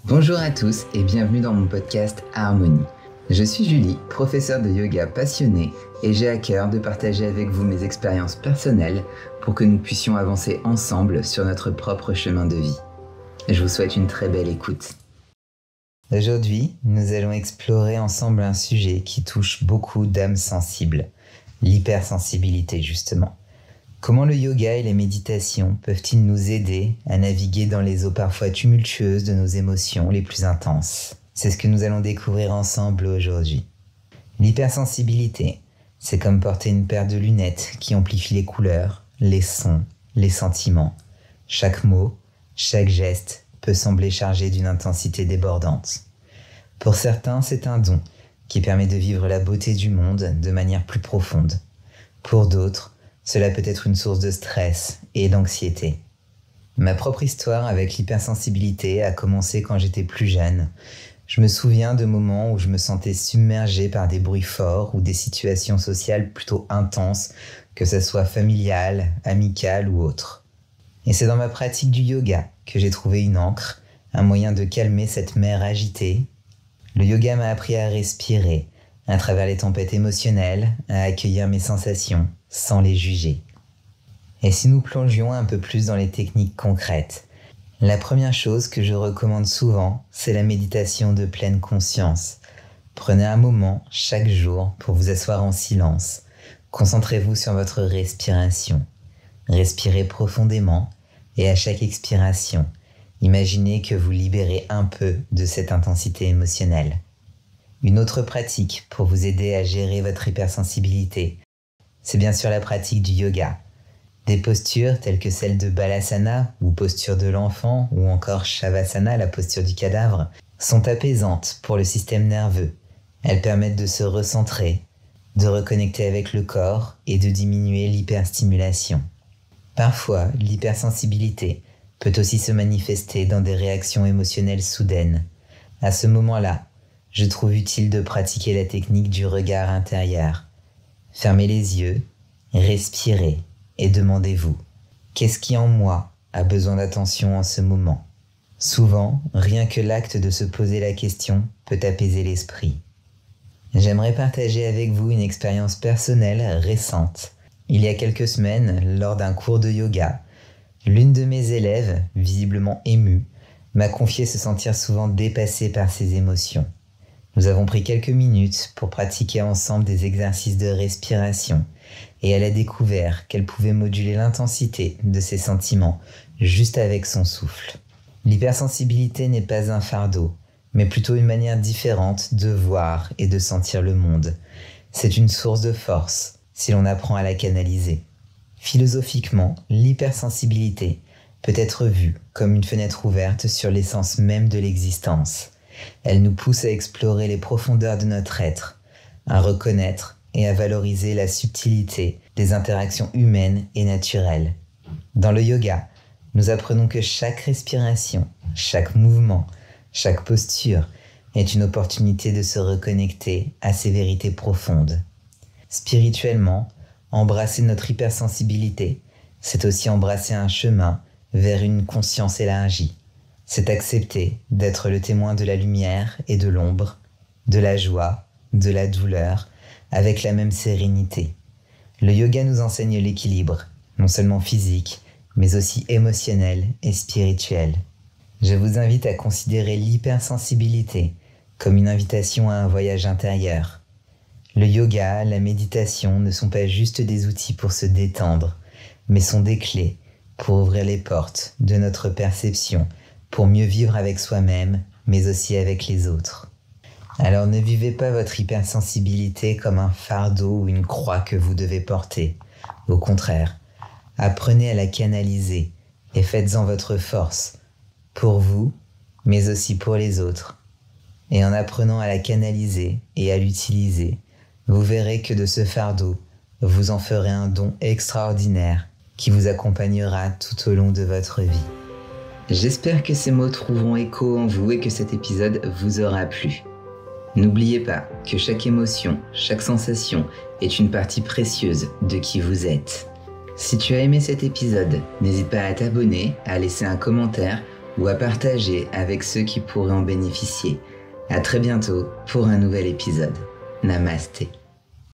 Bonjour à tous et bienvenue dans mon podcast Harmonie. Je suis Julie, professeure de yoga passionnée et j'ai à cœur de partager avec vous mes expériences personnelles pour que nous puissions avancer ensemble sur notre propre chemin de vie. Je vous souhaite une très belle écoute. Aujourd'hui, nous allons explorer ensemble un sujet qui touche beaucoup d'âmes sensibles, l'hypersensibilité justement. Comment le yoga et les méditations peuvent-ils nous aider à naviguer dans les eaux parfois tumultueuses de nos émotions les plus intenses ? C'est ce que nous allons découvrir ensemble aujourd'hui. L'hypersensibilité, c'est comme porter une paire de lunettes qui amplifient les couleurs, les sons, les sentiments. Chaque mot, chaque geste peut sembler chargé d'une intensité débordante. Pour certains, c'est un don qui permet de vivre la beauté du monde de manière plus profonde. Pour d'autres, cela peut être une source de stress et d'anxiété. Ma propre histoire avec l'hypersensibilité a commencé quand j'étais plus jeune. Je me souviens de moments où je me sentais submergé par des bruits forts ou des situations sociales plutôt intenses, que ce soit familiales, amicales ou autres. Et c'est dans ma pratique du yoga que j'ai trouvé une ancre, un moyen de calmer cette mer agitée. Le yoga m'a appris à respirer, à travers les tempêtes émotionnelles, à accueillir mes sensations, sans les juger. Et si nous plongions un peu plus dans les techniques concrètes, la première chose que je recommande souvent, c'est la méditation de pleine conscience. Prenez un moment chaque jour pour vous asseoir en silence. Concentrez-vous sur votre respiration. Respirez profondément et à chaque expiration, imaginez que vous libérez un peu de cette intensité émotionnelle. Une autre pratique pour vous aider à gérer votre hypersensibilité, c'est bien sûr la pratique du yoga. Des postures telles que celle de Balasana ou posture de l'enfant ou encore Shavasana, la posture du cadavre, sont apaisantes pour le système nerveux. Elles permettent de se recentrer, de reconnecter avec le corps et de diminuer l'hyperstimulation. Parfois, l'hypersensibilité peut aussi se manifester dans des réactions émotionnelles soudaines. À ce moment-là, je trouve utile de pratiquer la technique du regard intérieur. Fermez les yeux, respirez et demandez-vous « Qu'est-ce qui en moi a besoin d'attention en ce moment ?» Souvent, rien que l'acte de se poser la question peut apaiser l'esprit. J'aimerais partager avec vous une expérience personnelle récente. Il y a quelques semaines, lors d'un cours de yoga, l'une de mes élèves, visiblement émue, m'a confié se sentir souvent dépassée par ses émotions. Nous avons pris quelques minutes pour pratiquer ensemble des exercices de respiration et elle a découvert qu'elle pouvait moduler l'intensité de ses sentiments juste avec son souffle. L'hypersensibilité n'est pas un fardeau, mais plutôt une manière différente de voir et de sentir le monde. C'est une source de force si l'on apprend à la canaliser. Philosophiquement, l'hypersensibilité peut être vue comme une fenêtre ouverte sur l'essence même de l'existence. Elle nous pousse à explorer les profondeurs de notre être, à reconnaître et à valoriser la subtilité des interactions humaines et naturelles. Dans le yoga, nous apprenons que chaque respiration, chaque mouvement, chaque posture est une opportunité de se reconnecter à ces vérités profondes. Spirituellement, embrasser notre hypersensibilité, c'est aussi embrasser un chemin vers une conscience élargie. C'est accepter d'être le témoin de la lumière et de l'ombre, de la joie, de la douleur, avec la même sérénité. Le yoga nous enseigne l'équilibre, non seulement physique, mais aussi émotionnel et spirituel. Je vous invite à considérer l'hypersensibilité comme une invitation à un voyage intérieur. Le yoga, la méditation ne sont pas juste des outils pour se détendre, mais sont des clés pour ouvrir les portes de notre perception, pour mieux vivre avec soi-même, mais aussi avec les autres. Alors ne vivez pas votre hypersensibilité comme un fardeau ou une croix que vous devez porter. Au contraire, apprenez à la canaliser et faites-en votre force, pour vous, mais aussi pour les autres. Et en apprenant à la canaliser et à l'utiliser, vous verrez que de ce fardeau, vous en ferez un don extraordinaire qui vous accompagnera tout au long de votre vie. J'espère que ces mots trouveront écho en vous et que cet épisode vous aura plu. N'oubliez pas que chaque émotion, chaque sensation est une partie précieuse de qui vous êtes. Si tu as aimé cet épisode, n'hésite pas à t'abonner, à laisser un commentaire ou à partager avec ceux qui pourraient en bénéficier. À très bientôt pour un nouvel épisode. Namasté.